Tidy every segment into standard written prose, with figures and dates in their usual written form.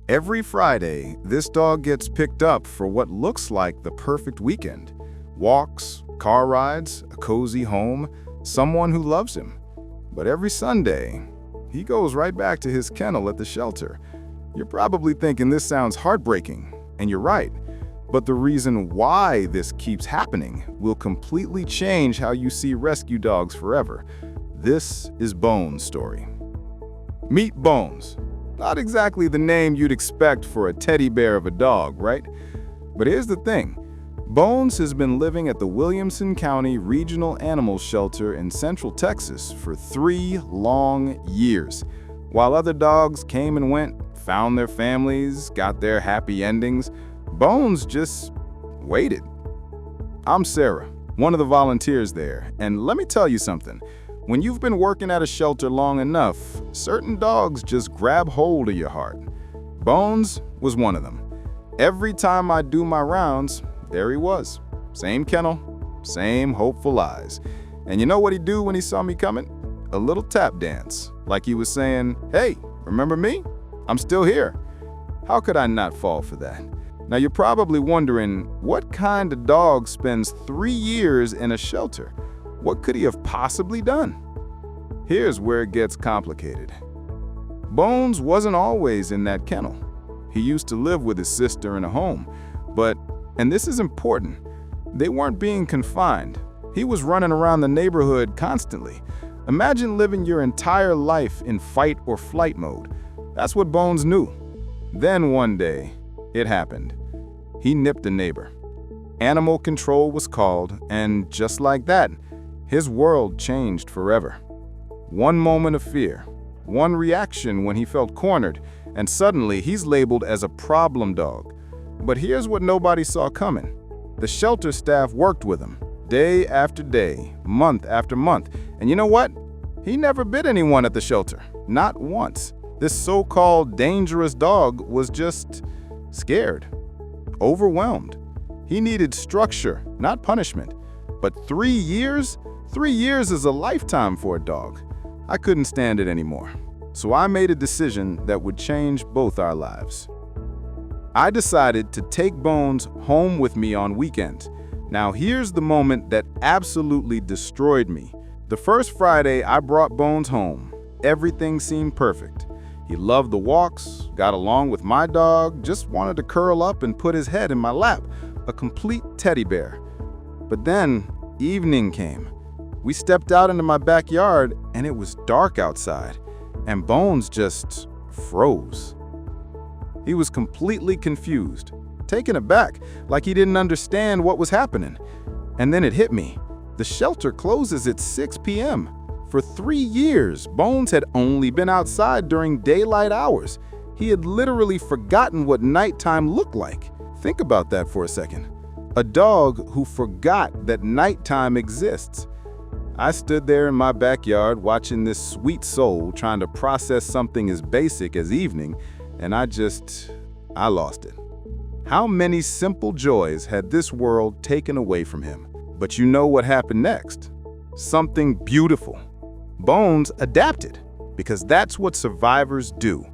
Every Friday, this dog gets picked up for what looks like the perfect weekend. Walks, car rides, a cozy home, someone who loves him. But every Sunday, he goes right back to his kennel at the shelter. You're probably thinking this sounds heartbreaking, and you're right. But the reason why this keeps happening will completely change how you see rescue dogs forever. This is Bones' story. Meet Bones. Not exactly the name you'd expect for a teddy bear of a dog, right? But here's the thing. Bones has been living at the Williamson County Regional Animal Shelter in Central Texas for 3 long years. While other dogs came and went, found their families, got their happy endings, Bones just waited. I'm Sarah, one of the volunteers there, and let me tell you something. When you've been working at a shelter long enough, certain dogs just grab hold of your heart. Bones was one of them. Every time I do my rounds, there he was. Same kennel, same hopeful eyes. And you know what he'd do when he saw me coming? A little tap dance, like he was saying, "Hey, remember me? I'm still here." How could I not fall for that? Now you're probably wondering, what kind of dog spends 3 years in a shelter? What could he have possibly done? Here's where it gets complicated. Bones wasn't always in that kennel. He used to live with his sister in a home, but, and this is important, they weren't being confined. He was running around the neighborhood constantly. Imagine living your entire life in fight or flight mode. That's what Bones knew. Then one day, it happened. He nipped a neighbor. Animal control was called, and just like that, his world changed forever. One moment of fear, one reaction when he felt cornered, and suddenly he's labeled as a problem dog. But here's what nobody saw coming. The shelter staff worked with him, day after day, month after month. And you know what? He never bit anyone at the shelter, not once. This so-called dangerous dog was just scared, overwhelmed. He needed structure, not punishment. But 3 years? 3 years is a lifetime for a dog. I couldn't stand it anymore. So I made a decision that would change both our lives. I decided to take Bones home with me on weekends. Now here's the moment that absolutely destroyed me. The first Friday I brought Bones home, everything seemed perfect. He loved the walks, got along with my dog, just wanted to curl up and put his head in my lap, a complete teddy bear. But then evening came. We stepped out into my backyard and it was dark outside, and Bones just froze. He was completely confused, taken aback, like he didn't understand what was happening. And then it hit me. The shelter closes at 6 p.m. For 3 years, Bones had only been outside during daylight hours. He had literally forgotten what nighttime looked like. Think about that for a second. A dog who forgot that nighttime exists. I stood there in my backyard watching this sweet soul trying to process something as basic as evening, and I lost it. How many simple joys had this world taken away from him? But you know what happened next? Something beautiful. Bones adapted, because that's what survivors do.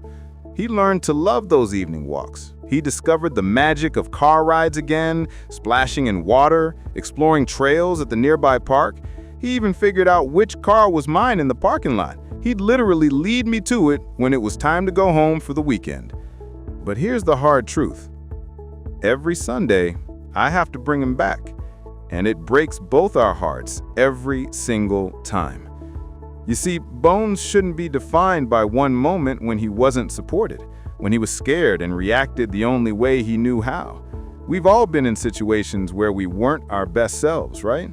He learned to love those evening walks. He discovered the magic of car rides again, splashing in water, exploring trails at the nearby park. He even figured out which car was mine in the parking lot. He'd literally lead me to it when it was time to go home for the weekend. But here's the hard truth. Every Sunday, I have to bring him back, and it breaks both our hearts every single time. You see, Bones shouldn't be defined by one moment when he wasn't supported, when he was scared and reacted the only way he knew how. We've all been in situations where we weren't our best selves, right?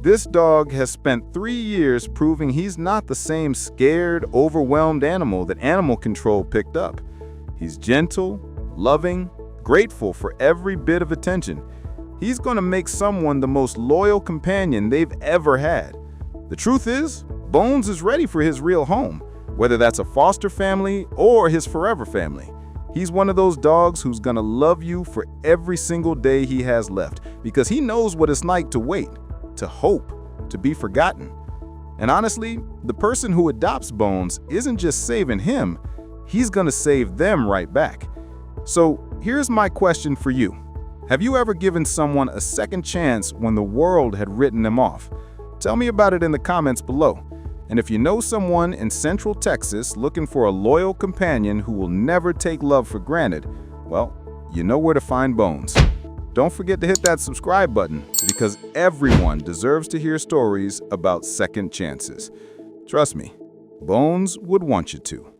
This dog has spent 3 years proving he's not the same scared, overwhelmed animal that animal control picked up. He's gentle, loving, grateful for every bit of attention. He's going to make someone the most loyal companion they've ever had. The truth is, Bones is ready for his real home, whether that's a foster family or his forever family. He's one of those dogs who's going to love you for every single day he has left, because he knows what it's like to wait, to hope, to be forgotten. And honestly, the person who adopts Bones isn't just saving him, he's gonna save them right back. So here's my question for you. Have you ever given someone a second chance when the world had written them off? Tell me about it in the comments below. And if you know someone in Central Texas looking for a loyal companion who will never take love for granted, well, you know where to find Bones. Don't forget to hit that subscribe button because everyone deserves to hear stories about second chances. Trust me, Bones would want you to.